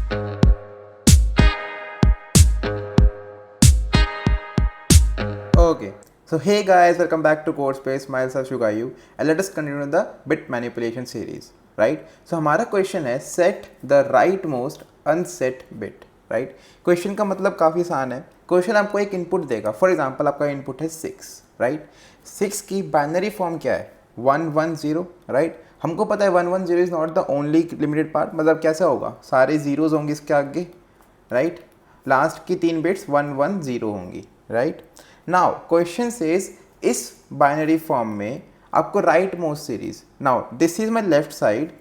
Okay, so hey guys, welcome back to CodeSpace. Myself Shugayu, and let us continue the bit manipulation series, right? So हमारा question है set the rightmost unset bit, right? Question का मतलब काफ़ी आसान है. Question आपको एक input देगा. फॉर एग्जाम्पल आपका इनपुट है 6, राइट? 6 की बाइनरी फॉर्म क्या है? 110, राइट? हमको पता है 110 is not the only limited part. मतलब कैसा होगा? सारे जीरोज होंगे इसके आगे, राइट? लास्ट की 3 बिट्स 110 होंगी, राइट? नाउ क्वेश्चन सेज इस बाइनरी फॉर्म में आपको right most series. Now this is my left side,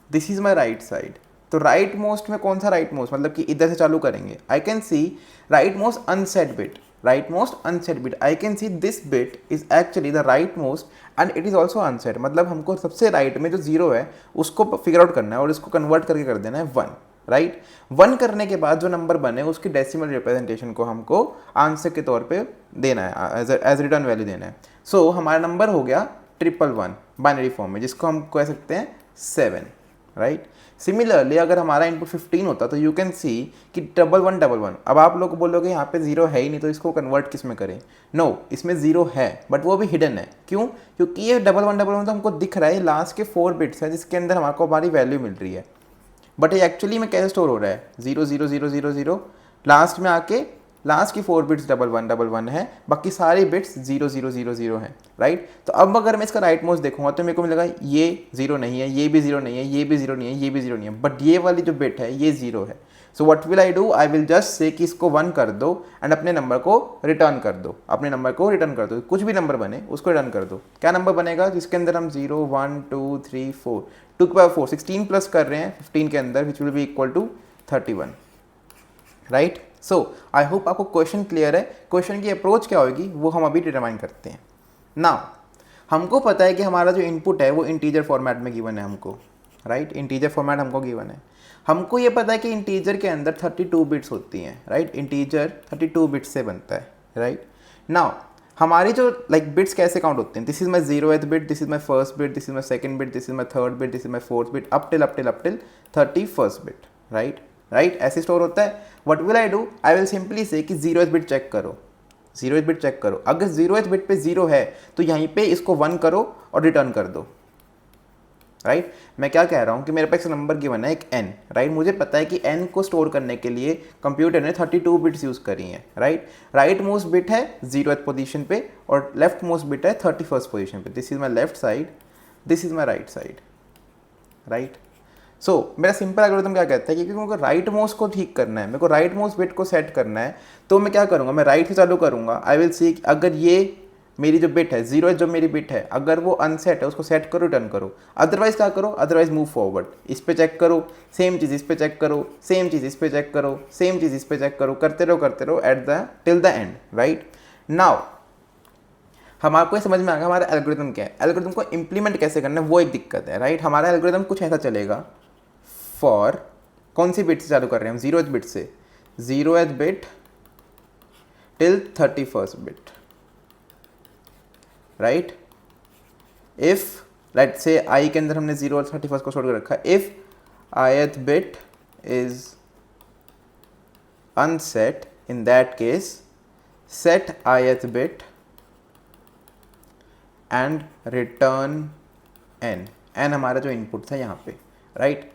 this is my right side. तो राइट मोस्ट में कौन सा राइट मोस्ट? मतलब कि इधर से चालू करेंगे. I can see right most unset bit, right most unset bit. I can see this bit is actually the right most and it is also unset. मतलब हमको सबसे राइट में जो जीरो है उसको फिगर आउट करना है और इसको कन्वर्ट करके कर देना है 1, राइट? 1 करने के बाद जो नंबर बने उसकी डेसिमल रिप्रेजेंटेशन को हमको आंसर के तौर पे देना है, एज रिटर्न वैल्यू देना है. सो हमारा नंबर हो गया 111 बाइनरी फॉर्म में, जिसको हम कह सकते हैं 7, राइट? सिमिलरली अगर हमारा इनपुट 15 होता तो यू कैन सी कि 1111. अब आप लोग बोलोगे यहाँ पे जीरो है ही नहीं तो इसको कन्वर्ट किस में करें? नो, इसमें जीरो है बट वो भी हिडन है. क्यों? क्योंकि ये 1111 तो हमको दिख रहा है लास्ट के 4 बिट्स है जिसके अंदर हमको हमारी वैल्यू मिल रही है. बट ये एक्चुअली में कैसे स्टोर हो रहा है? 00000, लास्ट में आके लास्ट की 4 बिट्स 1111 है, बाकी सारे बिट्स 0000 हैं, राइट? तो अब अगर मैं इसका राइट मोस्ट देखूंगा तो मेरे को मिलेगा ये जीरो नहीं है, ये भी जीरो नहीं है, ये भी जीरो नहीं है, ये भी जीरो नहीं है, बट ये वाली जो बिट है ये जीरो है. सो what will I do? I will just say कि इसको 1 कर दो एंड अपने नंबर को रिटर्न कर दो. अपने नंबर को रिटर्न कर दो. कुछ भी नंबर बने उसको रिटर्न कर दो. क्या नंबर बनेगा जिसके अंदर हम 0 1 2 3 4 2 की पावर 4 16 प्लस कर रहे हैं 15 के अंदर, which will be equal to 31, right? So I hope आपको क्वेश्चन क्लियर है. क्वेश्चन की अप्रोच क्या होगी वो हम अभी डिटरमाइन करते हैं. नाउ हमको पता है कि हमारा जो इनपुट है वो इंटीजर फॉर्मेट में गिवन है हमको, राइट? इंटीजर फॉर्मेट हमको गिवन है. हमको ये पता है कि इंटीजर के अंदर 32 बिट्स होती हैं, राइट? इंटीजर 32 बिट्स से बनता है, राइट? नाउ हमारी जो बिट्स कैसे काउंट होते हैं? This is my 0th bit, this is my first bit, this is my second bit, this is my third bit, this is my fourth bit, up till 31st bit, right? Right, ऐसे store होता है. What will I do? I will simply से कि 0th bit check करो, 0th bit check करो. अगर 0th bit पे 0 है तो यहीं पे इसको 1 करो और रिटर्न कर दो, राइट? मैं क्या कह रहा हूँ कि मेरे पास एक नंबर गिवन है एक n, राइट? मुझे पता है कि n को स्टोर करने के लिए कंप्यूटर ने 32 बिट्स यूज़ करी हैं, राइट? राइट मोस्ट बिट है 0th पोजीशन पे और लेफ्ट मोस्ट बिट है 31st पोजीशन पे. This is my left side, this is my right side, right? So मेरा सिंपल एल्गोरिथम क्या कहता है कि मेरे को राइट मोस्ट को ठीक करना है, मेरे को राइट मोस्ट बिट को सेट करना है, तो मैं क्या करूँगा? मैं राइट से चालू करूँगा. आई विल सी अगर ये मेरी जो बिट है 0 जो मेरी बिट है अगर वो अनसेट है उसको सेट करो, रिटर्न करो. अदरवाइज क्या करो? Otherwise move forward. इस पे चेक करो, सेम चीज़ इस पे चेक करो, सेम चीज़ इस पे चेक करो, सेम चीज़ इस पे चेक करो, करते रहो at the till the end, right? Now हमारे समझ में आ गया हमारा एल्गोरिथम क्या है. एल्गोरिथम को इंप्लीमेंट कैसे करना है वो एक दिक्कत है, राइट? हमारा एल्गोरिथम कुछ ऐसा चलेगा. फॉर कौन सी बिट से चालू कर रहे हैं हम? 0th बिट से, 0th bit till 31st bit, right? If late से आई के अंदर हमने 0 और 31st को छोड़ कर रखा. If ith bit is unset, in that case set ith bit and return n. n हमारा जो इनपुट था यहाँ पे, राइट?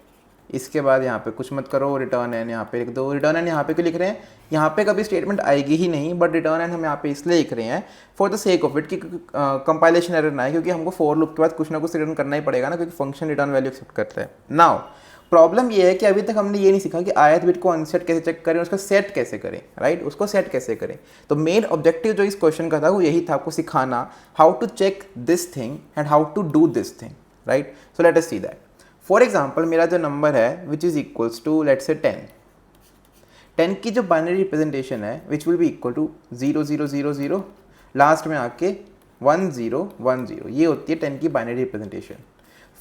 इसके बाद यहाँ पे कुछ मत करो, रिटर्न n यहाँ पे लिख दो. रिटर्न n यहाँ पे क्यों लिख रहे हैं? यहाँ पे कभी स्टेटमेंट आएगी ही नहीं, बट रिटर्न n हम यहाँ पे इसलिए लिख रहे हैं for the sake of it कि कंपाइलेशन एरर ना है, क्योंकि हमको फॉर लूप के बाद कुछ ना कुछ रिटर्न करना ही पड़ेगा ना, क्योंकि फंक्शन रिटर्न वैल्यू एक्सेप्ट करता है. नाउ प्रॉब्लम ये है कि अभी तक हमने ये नहीं सीखा कि ith बिट को अनसेट कैसे चेक करें, उसका सेट कैसे करें, राइट? उसको सेट कैसे करें. तो मेन ऑब्जेक्टिव जो इस क्वेश्चन का था वो यही था, आपको सिखाना how to check this thing and how to do this thing, right? So let us see that. For example मेरा जो नंबर है which is equals to let say 10 की जो बाइनरी रिप्रेजेंटेशन है which will be equal to 0000, last में आके 1010, ये होती है 10 की बाइनरी रिप्रेजेंटेशन.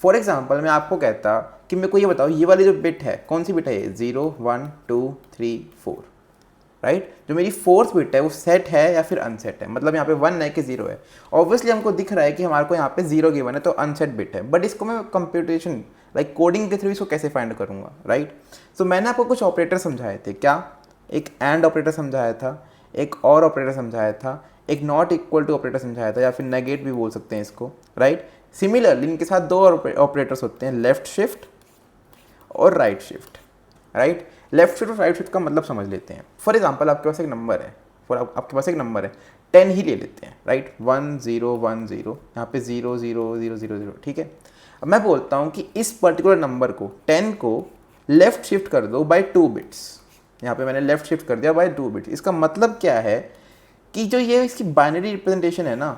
फॉर एग्जाम्पल मैं आपको कहता कि मेरे को ये बताओ ये वाली जो बिट है कौन सी बिट है? ये 0 1 2 3 4, राइट? जो मेरी 4th बिट है वो सेट है या फिर अनसेट है? मतलब यहाँ पे 1 है कि 0 है? ऑब्वियसली हमको दिख रहा है कि हमारे को यहाँ पे 0 गिवन है तो अनसेट बिट है. बट इसको मैं कंप्यूटेशन लाइक कोडिंग के थ्रू इसको कैसे फाइंड करूँगा, राइट। सो मैंने आपको कुछ ऑपरेटर समझाए थे, क्या, एक एंड ऑपरेटर समझाया था, एक और ऑपरेटर समझाया था, एक नॉट इक्वल टू ऑपरेटर समझाया था, या फिर नेगेट भी बोल सकते हैं इसको, राइट। सिमिलरली इनके साथ दो और ऑपरेटर्स होते हैं, लेफ्ट शिफ्ट और right shift, right. Left shift और राइट शिफ्ट का मतलब समझ लेते हैं। फॉर एग्जांपल आपके पास एक नंबर है, आपके पास एक नंबर है 10 ही ले लेते हैं, राइट, 1 0 1 0, यहाँ पे 0 0 0 0 0, ठीक है। अब मैं बोलता हूँ कि इस पर्टिकुलर नंबर को 10 को लेफ्ट शिफ्ट कर दो बाय 2 बिट्स। यहाँ पे मैंने लेफ्ट शिफ्ट कर दिया बाय 2 बिट्स। इसका मतलब क्या है कि जो ये इसकी बाइनरी रिप्रेजेंटेशन है ना,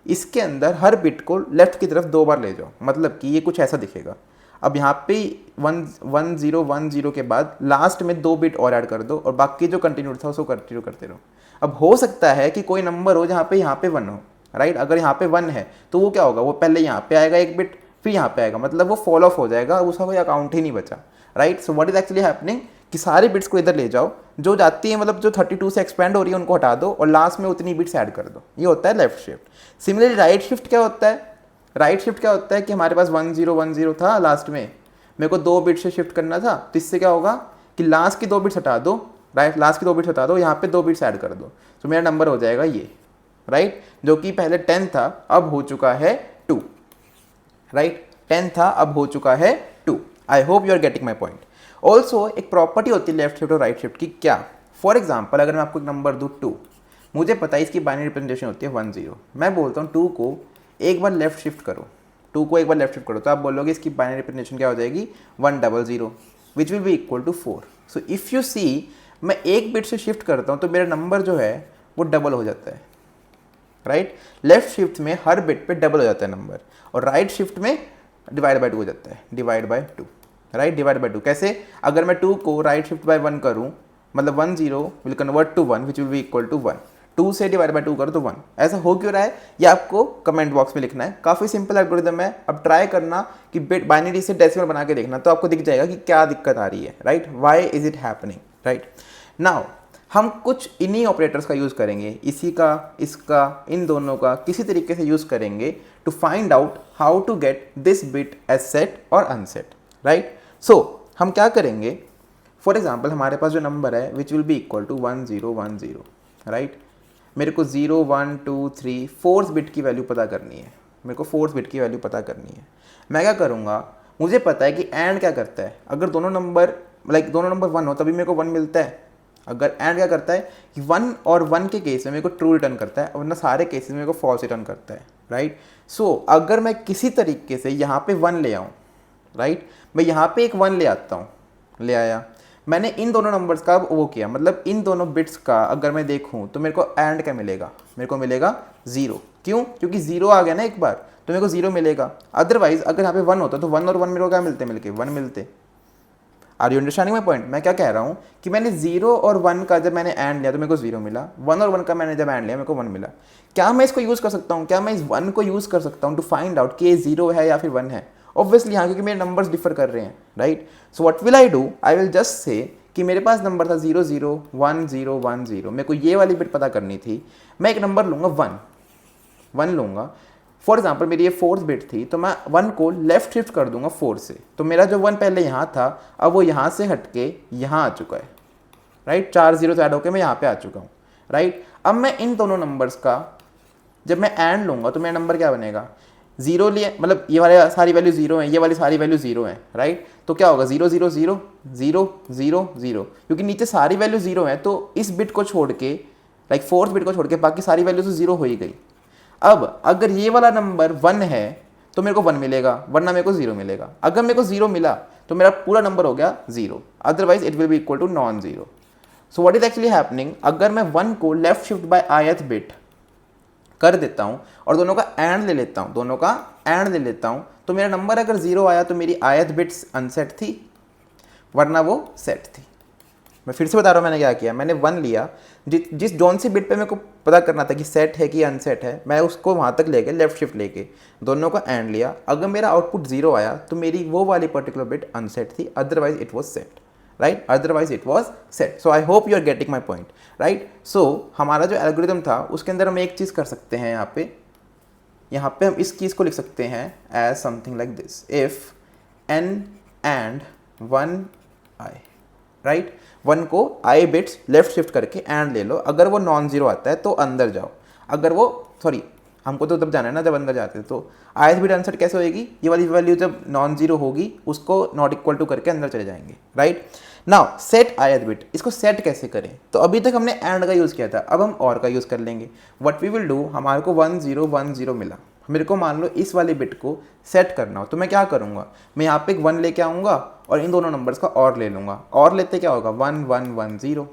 इसके अंदर हर बिट को लेफ्ट की तरफ 2 बार ले जाओ, मतलब कि ये कुछ ऐसा दिखेगा। अब यहाँ पे 1 0 1 0 के बाद लास्ट में 2 बिट और ऐड कर दो और बाकी जो कंटिन्यू था उसको कंटिन्यू करते रहो। अब हो सकता है कि कोई नंबर हो जहाँ पे 1 हो, राइट। अगर यहाँ पे 1 है तो वो क्या होगा, वो पहले यहाँ पे आएगा एक बिट, फिर यहाँ पे आएगा, मतलब वो फॉल ऑफ हो जाएगा, उसका कोई अकाउंट ही नहीं बचा, right. So what is actually happening कि सारे बिट्स को इधर ले जाओ, जो जाती है मतलब जो 32 से एक्सपेंड हो रही है उनको हटा दो और लास्ट में उतनी बिट्स ऐड कर दो। ये होता है left shift. Similarly right shift क्या होता है, राइट शिफ्ट क्या होता है कि हमारे पास 1 0 1 0 था, लास्ट में मेरे को 2 बिट से शिफ्ट करना था, तो इससे क्या होगा कि लास्ट की 2 बिट्स हटा दो, राइट, लास्ट की 2 बिट्स हटा दो, यहाँ पे 2 बिट्स ऐड कर दो, तो मेरा नंबर हो जाएगा ये, राइट, जो कि पहले 10 था अब हो चुका है 2, राइट। 10 था अब हो चुका है 2। I hope you are getting my point. Also एक प्रॉपर्टी होती है लेफ्ट शिफ्ट और राइट शिफ्ट की, क्या, फॉर एग्जाम्पल अगर मैं आपको एक नंबर दूँ 2, मुझे पता है इसकी बाइनरी रिप्रेजेंटेशन होती है 1 0, मैं बोलता हूँ 2 को एक बार लेफ्ट शिफ्ट करो, 2 को एक बार लेफ्ट शिफ्ट करो, तो आप बोलोगे इसकी बाइनरी रिप्रेजेंटेशन क्या हो जाएगी 1 0 0, which will be equal to 4। So if you see, मैं एक बिट से शिफ्ट करता हूँ तो मेरा नंबर जो है वो डबल हो जाता है, राइट। लेफ्ट शिफ्ट में हर बिट पे डबल हो जाता है नंबर, और राइट शिफ्ट में डिवाइड बाय 2 हो जाता है, divide by 2, right, divide by 2। कैसे, अगर मैं 2 को राइट शिफ्ट बाय 1 करूँ, मतलब 1 0 will convert to 1 which will be equal to 1, 2 से डिवाइड बाय 2 करो तो 1। ऐसा हो क्यों रहा है ये आपको कमेंट बॉक्स में लिखना है। काफ़ी सिंपल एल्गोरिथम है, अब ट्राई करना कि बिट बाइनरी से डेसिमल बना के देखना, तो आपको दिख जाएगा कि क्या दिक्कत आ रही है, right, why is it happening, right. Now हम कुछ इन्हीं ऑपरेटर्स का यूज़ करेंगे, इसी का, इसका, इन दोनों का किसी तरीके से यूज़ करेंगे to find out how to get this bit as set और अनसेट, राइट। सो हम क्या करेंगे, फॉर एग्जाम्पल हमारे पास जो नंबर है which will be equal to 1 0 1 0, right. मेरे को 0 1 2 3 फोर्थ बिट की वैल्यू पता करनी है, मेरे को फोर्थ बिट की वैल्यू पता करनी है। मैं क्या करूँगा, मुझे पता है कि एंड क्या करता है, अगर दोनों नंबर दोनों नंबर 1 हो तभी मेरे को 1 मिलता है। अगर एंड क्या करता है कि 1 और 1 के केस में मेरे को ट्रू रिटर्न करता है, वरना सारे केसेस में मेरे को फॉल्स रिटर्न करता है, राइट। सो अगर मैं किसी तरीके से यहाँ पे 1 ले आऊँ, राइट, मैं यहाँ पे एक 1 ले आता हूँ, ले आया, मैंने इन दोनों नंबर्स का वो किया, मतलब इन दोनों बिट्स का अगर मैं देखूँ तो मेरे को एंड क्या मिलेगा, मेरे को मिलेगा 0। क्यों, क्योंकि 0 आ गया ना एक बार, तो मेरे को 0 मिलेगा। अदरवाइज अगर यहाँ पे 1 होता तो 1 और 1 मेरे को क्या मिलते, मिलके 1 मिलते। Are you understanding my point. मैं क्या कह रहा हूँ कि मैंने 0 और 1 का जब मैंने एंड लिया तो मेरे को 0 मिला, 1 और 1 का मैंने जब एंड लिया मेरे को 1 मिला। क्या मैं इसको यूज़ कर सकता हूँ, क्या मैं इस 1 को यूज़ कर सकता हूँ टू फाइंड आउट कि ये 0 है या फिर 1 है? ऑब्वियसली हाँ, क्योंकि मेरे नंबर्स डिफर कर रहे हैं, right. So what will I do, I will just say कि मेरे पास नंबर था 0 0 1 0 1 0, मेरे को ये वाली बिट पता करनी थी, मैं एक नंबर लूँगा 1 लूँगा। फॉर एग्जाम्पल मेरी ये फोर्थ बिट थी, तो मैं 1 को लेफ्ट शिफ्ट कर दूंगा 4 से, तो मेरा जो 1 पहले यहाँ था अब वो यहाँ से हट के यहाँ आ चुका है, राइट। 4 0 ऐड होकर मैं यहाँ पे आ चुका हूँ, राइट। अब मैं इन दोनों नंबर्स का जब मैं एंड लूँगा तो मेरा नंबर क्या बनेगा, 0 लिए, मतलब ये वाले सारी वैल्यू 0 है, ये वाली सारी वैल्यू 0 है, राइट। तो क्या होगा 0 0 0 0 0 0, क्योंकि नीचे सारी वैल्यू 0 है, तो इस बिट को छोड़ के फोर्थ बिट को छोड़ के बाकी सारी वैल्यू तो 0 हो ही गई। अब अगर ये वाला नंबर 1 है तो मेरे को 1 मिलेगा, वरना मेरे को 0 मिलेगा। अगर मेरे को 0 मिला तो मेरा पूरा नंबर हो गया 0, otherwise it will be equal to non 0। So what is actually happening, अगर मैं 1 को left shift by ith bit कर देता हूँ और दोनों का एंड ले लेता हूँ, दोनों का एंड ले लेता हूँ, तो मेरा नंबर अगर 0 आया तो मेरी ith बिट्स अनसेट थी, वरना वो सेट थी। मैं फिर से बता रहा हूँ मैंने क्या किया, मैंने 1 लिया, जिस जौन सी बिट पे मेरे को पता करना था कि सेट है कि अनसेट है, मैं उसको वहाँ तक लेके लेफ्ट शिफ्ट लेके दोनों का एंड लिया। अगर मेरा आउटपुट 0 आया तो मेरी वो वाली पर्टिकुलर बिट अनसेट थी, otherwise it was set, right, otherwise it was set. So I hope you are getting my point, right. So हमारा जो एल्गोरिथम था उसके अंदर हम एक चीज़ कर सकते हैं, यहाँ पे हम इस चीज़ को लिख सकते हैं as something like this, if n and 1 i, right. 1 को i बिट्स लेफ्ट शिफ्ट करके एंड ले लो, अगर वो नॉन जीरो आता है तो अंदर जाओ, अगर वो सॉरी हमको तो तब जाना है ना जब अंदर जाते हैं, तो ith बिट अनसेट कैसे होएगी, ये वाली वैल्यू जब नॉन जीरो होगी उसको नॉट इक्वल टू करके अंदर चले जाएंगे, right. Now set ith bit, इसको सेट कैसे करें, तो अभी तक हमने एंड का यूज़ किया था, अब हम और का यूज़ कर लेंगे। व्हाट वी विल डू, हमारे को 1 0 1 0 मिला, मेरे को मान लो इस वाले बिट को सेट करना हो तो मैं क्या करूँगा, मैं यहाँ पे एक 1 लेके आऊँगा और इन दोनों नंबर्स का और ले लूँगा, और लेते क्या होगा 1 1 1 0,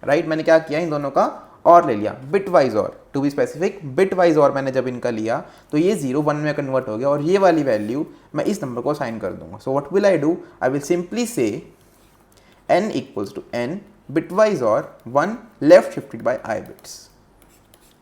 राइट। मैंने क्या किया, इन दोनों का और ले लिया, बिट वाइज और, to be specific bitwise और मैंने जब इनका लिया तो ये 0 1 में कन्वर्ट हो गया और ये वाली वैल्यू मैं इस नंबर को असाइन कर दूंगा। So what will I do, I will simply say n equals to n bitwise or 1 left shifted by I bits,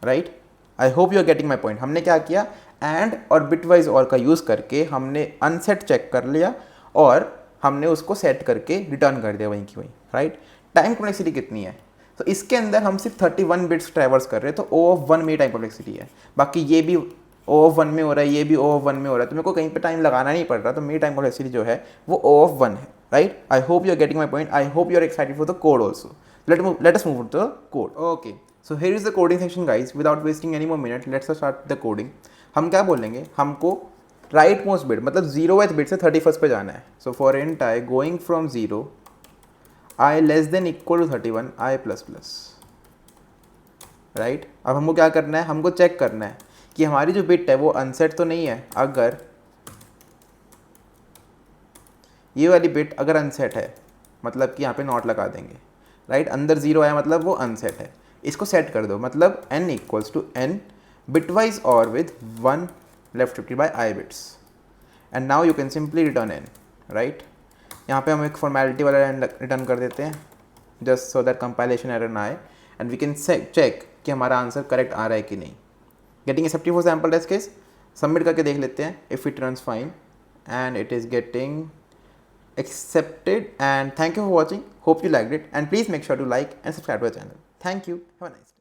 right. I hope you are getting my point. हमने क्या किया, and और bitwise और का use करके हमने unset check कर लिया और हमने उसको सेट करके रिटर्न कर दिया वहीं की वहीं, राइट। टाइम कॉम्प्लेक्सिटी कितनी है, तो इसके अंदर हम सिर्फ 31 बिट्स ट्रैवर्स कर रहे हैं, तो O ऑफ 1 में टाइम कॉम्प्लेक्सिटी है, बाकी ये भी O ऑफ 1 में हो रहा है, ये भी O ऑफ 1 में हो रहा है, तो मेरे को कहीं पे टाइम लगाना नहीं पड़ रहा, तो मेरी टाइम कॉम्प्लेक्सिटी जो है वो O ऑफ 1 है, right. I hope you are getting my point, I hope you are excited for the code also. let us move to the code. Okay, so here is the coding section guys. Without wasting any more minute, let's start the coding. हम क्या बोलेंगे, हमको right most bit मतलब 0th bit से 31st पे जाना है। So for int I going from 0 i less than equal to 31 i plus plus, right. अब हमको क्या करना है, हमको चेक करना है कि हमारी जो बिट है वो अनसेट तो नहीं है। अगर ये वाली बिट अगर अनसेट है मतलब कि यहाँ पे नॉट लगा देंगे, राइट। अंदर 0 आया मतलब वो अनसेट है, इसको सेट कर दो, मतलब n equals to n bitwise or with 1 left shifted by i bits, and now you can simply return n, right. यहाँ पे हम एक फॉर्मेलिटी वाला रिटर्न कर देते हैं just so that compilation error ना आए, एंड वी कैन चेक कि हमारा आंसर करेक्ट आ रहा है कि नहीं। Getting accepted for sample test case, submit करके देख लेते हैं if it runs fine, and it is getting accepted. And thank you for watching, hope you liked it, and please make sure to like and subscribe to our channel. Thank you, have a nice day.